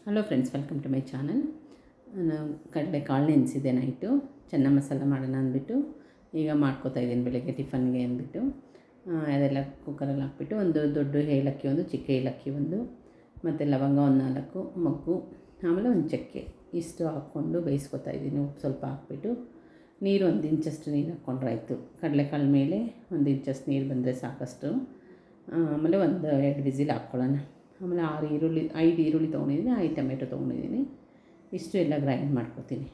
Hello friends, welcome to my channel. ನಾನು ಕಡಲೆಕಾಳು ನೆನೆಸಿದ್ದೆ night, ಚೆನ್ನಾಗಿ ಮಸಾಲ ಮಾಡೋಣ ಅಂದ್ಬಿಟ್ಟು ಈಗ ಮಾಡ್ಕೋತಾ ಇದ್ದೀನಿ ಬೆಳಗ್ಗೆ ಟಿಫನ್ಗೆ ಅಂದ್ಬಿಟ್ಟು. ಅದೆಲ್ಲ ಕುಕ್ಕರಲ್ಲಿ ಹಾಕ್ಬಿಟ್ಟು ಒಂದು ದೊಡ್ಡ ಏಲಕ್ಕಿ, ಒಂದು ಚಿಕ್ಕ ಏಲಕ್ಕಿ ಒಂದು, ಮತ್ತು ಲವಂಗ ಒಂದು 4 ಮೊಗ್ಗು, ಆಮೇಲೆ ಒಂದು ಚಕ್ಕೆ, ಇಷ್ಟು ಹಾಕ್ಕೊಂಡು ಬೇಯಿಸ್ಕೊತಾ ಇದ್ದೀನಿ. ಉಪ್ಪು ಸ್ವಲ್ಪ ಹಾಕ್ಬಿಟ್ಟು ನೀರು 1 ಇಂಚಷ್ಟು ನೀರು ಹಾಕ್ಕೊಂಡ್ರೆ ಆಯಿತು. ಕಡಲೆಕಾಳು ಮೇಲೆ 1 ಇಂಚಷ್ಟು ನೀರು ಬಂದರೆ ಸಾಕಷ್ಟು. ಆಮೇಲೆ 1-2 ವಿಸಿಲ್ ಹಾಕ್ಕೊಳ್ಳೋಣ. ಆಮೇಲೆ 5 ಈರುಳ್ಳಿ ತೊಗೊಂಡಿದ್ದೀನಿ, 5 ಟೊಮೆಟೊ ತೊಗೊಂಡಿದ್ದೀನಿ. ಇಷ್ಟು ಎಲ್ಲ ಗ್ರೈಂಡ್ ಮಾಡ್ಕೊತೀನಿ.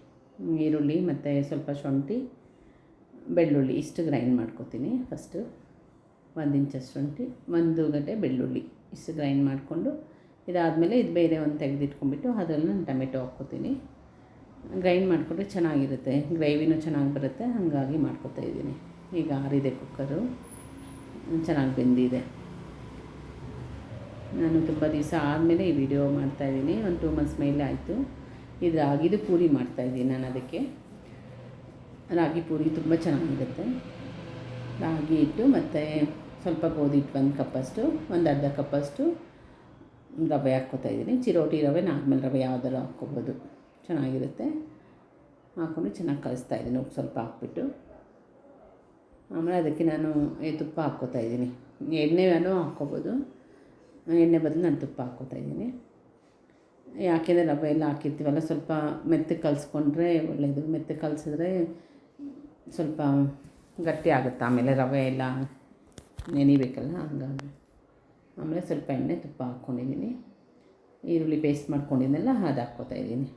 ಈರುಳ್ಳಿ ಮತ್ತು ಸ್ವಲ್ಪ ಶುಂಠಿ, ಬೆಳ್ಳುಳ್ಳಿ ಇಷ್ಟು ಗ್ರೈಂಡ್ ಮಾಡ್ಕೊತೀನಿ. ಫಸ್ಟು 1 ಇಂಚಷ್ಟು ಶುಂಠಿ, 1 ಗಡ್ಡೆ ಬೆಳ್ಳುಳ್ಳಿ ಇಷ್ಟು ಗ್ರೈಂಡ್ ಮಾಡಿಕೊಂಡು, ಇದಾದಮೇಲೆ ಇದು ಬೇರೆ ಒಂದು ತೆಗೆದಿಟ್ಕೊಂಡ್ಬಿಟ್ಟು ಅದರಲ್ಲಿ ನಾನು ಟೊಮೆಟೊ ಹಾಕ್ಕೊತೀನಿ. ಗ್ರೈಂಡ್ ಮಾಡಿಕೊಂಡ್ರೆ ಚೆನ್ನಾಗಿರುತ್ತೆ, ಗ್ರೇವಿನೂ ಚೆನ್ನಾಗಿ ಬರುತ್ತೆ. ಹಾಗಾಗಿ ಮಾಡ್ಕೊತಾ ಇದ್ದೀನಿ. ಈಗ ಆರಿದೆ ಕುಕ್ಕರು, ಚೆನ್ನಾಗಿ ಬೆಂದಿದೆ. ನಾನು ತುಂಬ ದಿವಸ ಆದಮೇಲೆ ಈ ವಿಡಿಯೋ ಮಾಡ್ತಾಯಿದ್ದೀನಿ. ಒಂದು 2 ಮಂತ್ಸ್ ಮೇಲೆ ಆಯಿತು. ಇದು ರಾಗಿದು ಪೂರಿ ಮಾಡ್ತಾಯಿದ್ದೀನಿ ನಾನು. ಅದಕ್ಕೆ ರಾಗಿ ಪೂರಿ ತುಂಬ ಚೆನ್ನಾಗಿರುತ್ತೆ. ರಾಗಿ ಹಿಟ್ಟು ಮತ್ತು ಸ್ವಲ್ಪ ಗೋಧಿ ಹಿಟ್ಟು 1 ಕಪ್ಪಷ್ಟು, ಒಂದು ಅರ್ಧ ಕಪ್ಪಷ್ಟು ರವೆ ಹಾಕ್ಕೊತಾಯಿದ್ದೀನಿ. ಚಿರೋಟಿ ರವೆ, ನಾರ್ಮಲ್ ರವೆ ಯಾವುದಾದ್ರು ಹಾಕ್ಕೊಬೋದು, ಚೆನ್ನಾಗಿರುತ್ತೆ. ಹಾಕ್ಕೊಂಡು ಚೆನ್ನಾಗಿ ಕಲಿಸ್ತಾಯಿದ್ದೀನಿ ಉಪ್ಪು ಸ್ವಲ್ಪ ಹಾಕ್ಬಿಟ್ಟು. ಆಮೇಲೆ ಅದಕ್ಕೆ ನಾನು ತುಪ್ಪ ಹಾಕ್ಕೊತಾಯಿದ್ದೀನಿ. ಎಣ್ಣೆನೂ ಹಾಕ್ಕೊಬೋದು, ಎಣ್ಣೆ ಬದಲು ನಾನು ತುಪ್ಪ ಹಾಕ್ಕೊತಾಯಿದ್ದೀನಿ. ಯಾಕೆಂದರೆ ರವೆ ಎಲ್ಲ ಹಾಕಿರ್ತೀವಲ್ಲ, ಸ್ವಲ್ಪ ಮೆತ್ತಗೆ ಕಲಿಸ್ಕೊಂಡ್ರೆ ಒಳ್ಳೆಯದು. ಮೆತ್ತಗೆ ಕಲಿಸಿದ್ರೆ ಸ್ವಲ್ಪ ಗಟ್ಟಿ ಆಗುತ್ತೆ, ಆಮೇಲೆ ರವೆ ಎಲ್ಲ ನೆನಿಬೇಕಲ್ಲ, ಹಾಗಾಗಿ. ಆಮೇಲೆ ಸ್ವಲ್ಪ ಎಣ್ಣೆ ತುಪ್ಪ ಹಾಕ್ಕೊಂಡಿದ್ದೀನಿ. ಈರುಳ್ಳಿ ಪೇಸ್ಟ್ ಮಾಡ್ಕೊಂಡಿದ್ದೆಲ್ಲ ಅದು ಹಾಕ್ಕೊತಾಯಿದ್ದೀನಿ.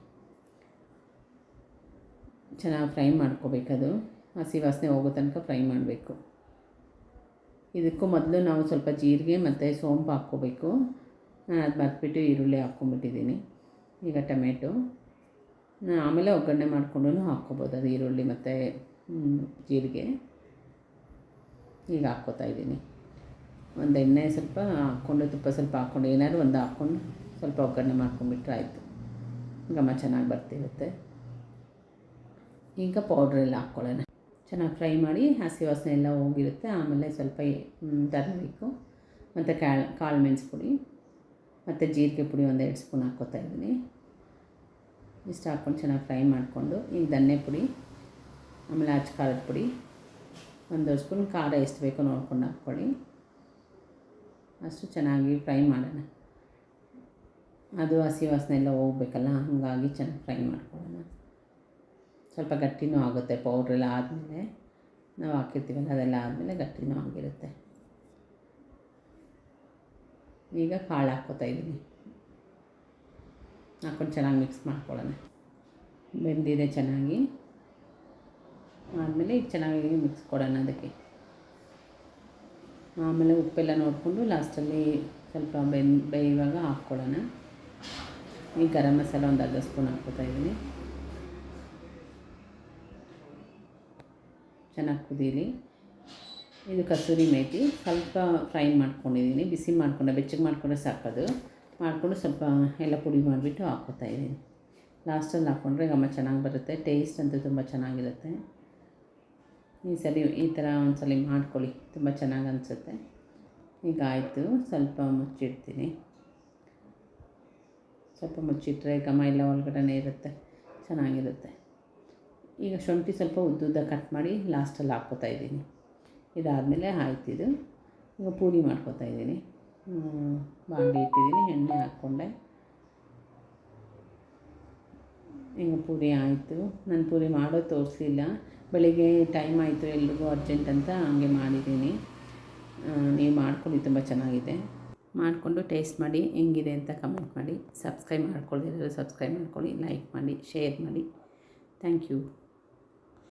ಚೆನ್ನಾಗಿ ಫ್ರೈ ಮಾಡ್ಕೋಬೇಕದು, ಹಸಿ ವಾಸನೆ ಹೋಗೋ ತನಕ ಫ್ರೈ ಮಾಡಬೇಕು. ಇದಕ್ಕೂ ಮೊದಲು ನಾವು ಸ್ವಲ್ಪ ಜೀರಿಗೆ ಮತ್ತು ಸೋಂಪು ಹಾಕ್ಕೋಬೇಕು. ನಾನು ಅದು ಮರೆತುಬಿಟ್ಟು ಈರುಳ್ಳಿ ಹಾಕ್ಕೊಂಬಿಟ್ಟಿದ್ದೀನಿ. ಈಗ ಟೊಮೆಟೊ ಆಮೇಲೆ ಒಗ್ಗರಣೆ ಮಾಡಿಕೊಂಡು ಹಾಕ್ಕೊಬೋದು, ಅದು ಈರುಳ್ಳಿ ಮತ್ತು ಜೀರಿಗೆ. ಈಗ ಹಾಕ್ಕೊತಾಯಿದ್ದೀನಿ. ಒಂದು ಎಣ್ಣೆ ಸ್ವಲ್ಪ ಹಾಕ್ಕೊಂಡು, ತುಪ್ಪ ಸ್ವಲ್ಪ ಹಾಕ್ಕೊಂಡು, ಏನಾದ್ರು ಒಂದು ಹಾಕ್ಕೊಂಡು ಸ್ವಲ್ಪ ಒಗ್ಗರಣೆ ಮಾಡ್ಕೊಂಡ್ಬಿಟ್ರೆ ಆಯಿತು, ಘಮ ಚೆನ್ನಾಗಿ ಬರ್ತಿರುತ್ತೆ. ಈಗ ಪೌಡ್ರೆಲ್ಲ ಹಾಕ್ಕೊಳ್ಳೋಣ. ಚೆನ್ನಾಗಿ ಫ್ರೈ ಮಾಡಿ ಹಸಿ ವಾಸನೆ ಎಲ್ಲ ಹೋಗಿರುತ್ತೆ. ಆಮೇಲೆ ಸ್ವಲ್ಪ ಟರ್ಮರಿಕ್ಕು ಮತ್ತು ಕಾಳು ಮೆಣಸು ಪುಡಿ ಮತ್ತು ಜೀರಿಗೆ ಪುಡಿ 1-2 ಸ್ಪೂನ್ ಹಾಕ್ಕೊತಾಯಿದ್ದೀನಿ. ಇಷ್ಟು ಹಾಕ್ಕೊಂಡು ಚೆನ್ನಾಗಿ ಫ್ರೈ ಮಾಡಿಕೊಂಡು, ಈಗ ಧನ್ಯ ಪುಡಿ, ಆಮೇಲೆ ಅಚ್ಚ ಖಾರದ ಪುಡಿ 1 ಸ್ಪೂನ್, ಖಾರ ಎಷ್ಟು ಬೇಕೋ ನೋಡ್ಕೊಂಡು ಹಾಕ್ಕೊಳ್ಳಿ. ಅಷ್ಟು ಚೆನ್ನಾಗಿ ಫ್ರೈ ಮಾಡೋಣ. ಅದು ಹಸಿ ವಾಸನೆ ಎಲ್ಲ ಹೋಗ್ಬೇಕಲ್ಲ, ಹಾಗಾಗಿ ಚೆನ್ನಾಗಿ ಫ್ರೈ ಮಾಡ್ಕೊಳ್ಳೋಣ. ಸ್ವಲ್ಪ ಗಟ್ಟಿನೂ ಆಗುತ್ತೆ, ಪೌಡ್ರೆಲ್ಲ ಆದಮೇಲೆ ನಾವು ಹಾಕಿರ್ತೀವಲ್ಲ, ಅದೆಲ್ಲ ಆದಮೇಲೆ ಗಟ್ಟಿನೂ ಆಗಿರುತ್ತೆ. ಈಗ ಕಾಳು ಹಾಕ್ಕೊತಾಯಿದ್ದೀನಿ. ಹಾಕ್ಕೊಂಡು ಚೆನ್ನಾಗಿ ಮಿಕ್ಸ್ ಮಾಡ್ಕೊಳ್ಳೋಣ. ಬೆಂದಿದೆ ಚೆನ್ನಾಗಿ. ಆದಮೇಲೆ ಈಗ ಚೆನ್ನಾಗಿ ಮಿಕ್ಸ್ ಕೊಡೋಣ ಅದಕ್ಕೆ. ಆಮೇಲೆ ಉಪ್ಪೆಲ್ಲ ನೋಡಿಕೊಂಡು ಲಾಸ್ಟಲ್ಲಿ ಸ್ವಲ್ಪ ಬೇಯುವಾಗ ಹಾಕ್ಕೊಳ್ಳೋಣ. ಈಗ ಗರಂ ಮಸಾಲ 1-1/2 ಸ್ಪೂನ್ ಹಾಕ್ಕೊತಾಯಿದ್ದೀನಿ. ಚೆನ್ನಾಗಿ ಕುದೀಲಿ. ಇದು ಕಸೂರಿ ಮೇಥಿ ಸ್ವಲ್ಪ ಫ್ರೈ ಮಾಡ್ಕೊಂಡಿದ್ದೀನಿ, ಬಿಸಿ ಮಾಡಿಕೊಂಡೆ, ಬೆಚ್ಚಗೆ ಮಾಡಿಕೊಂಡ್ರೆ ಸಾಕದು. ಮಾಡಿಕೊಂಡು ಸ್ವಲ್ಪ ಎಲ್ಲ ಪುಡಿ ಮಾಡಿಬಿಟ್ಟು ಹಾಕ್ಕೊತಾಯಿದ್ದೀನಿ. ಲಾಸ್ಟಲ್ಲಿ ಹಾಕ್ಕೊಂಡ್ರೆ ಘಮ ಚೆನ್ನಾಗಿ ಬರುತ್ತೆ, ಟೇಸ್ಟ್ ಅಂತೂ ತುಂಬ ಚೆನ್ನಾಗಿರುತ್ತೆ. ಈ ಸಲ ಈ ಥರ ಒಂದ್ಸಲ ಮಾಡ್ಕೊಳ್ಳಿ, ತುಂಬ ಚೆನ್ನಾಗಿ ಅನಿಸುತ್ತೆ. ಈಗ ಆಯಿತು, ಸ್ವಲ್ಪ ಮುಚ್ಚಿಡ್ತೀನಿ. ಸ್ವಲ್ಪ ಮುಚ್ಚಿಟ್ರೆ ಘಮ ಎಲ್ಲ ಒಳಗಡೆ ಇರುತ್ತೆ, ಚೆನ್ನಾಗಿರುತ್ತೆ. ಈಗ ಶುಂಠಿ ಸ್ವಲ್ಪ ಉದ್ದುದ್ದ ಕಟ್ ಮಾಡಿ ಲಾಸ್ಟಲ್ಲಿ ಹಾಕ್ಕೊತಾಯಿದ್ದೀನಿ. ಇದಾದಮೇಲೆ ಆಯ್ತಿದು. ಈಗ ಪೂರಿ ಮಾಡ್ಕೊತಾಯಿದ್ದೀನಿ. ಬಾಣಲಿ ಇಟ್ಟಿದ್ದೀನಿ, ಎಣ್ಣೆ ಹಾಕ್ಕೊಂಡೆ. ಈಗ ಪೂರಿ ಆಯಿತು. ನಾನು ಪೂರಿ ಮಾಡೋದು ತೋರಿಸಲಿಲ್ಲ, ಬೆಳಿಗ್ಗೆ ಟೈಮ್ ಆಯಿತು, ಎಲ್ರಿಗೂ ಅರ್ಜೆಂಟ್ ಅಂತ ಹಂಗೆ ಮಾಡಿದ್ದೀನಿ. ನೀವು ಮಾಡ್ಕೊಳ್ಳಿ, ತುಂಬ ಚೆನ್ನಾಗಿದೆ. ಮಾಡಿಕೊಂಡು ಟೇಸ್ಟ್ ಮಾಡಿ ಹೆಂಗಿದೆ ಅಂತ ಕಮೆಂಟ್ ಮಾಡಿ. ಸಬ್ಸ್ಕ್ರೈಬ್ ಮಾಡ್ಕೊಳ್ಳಿರೋರು ಸಬ್ಸ್ಕ್ರೈಬ್ ಮಾಡ್ಕೊಳ್ಳಿ, ಲೈಕ್ ಮಾಡಿ, ಶೇರ್ ಮಾಡಿ. Thank you.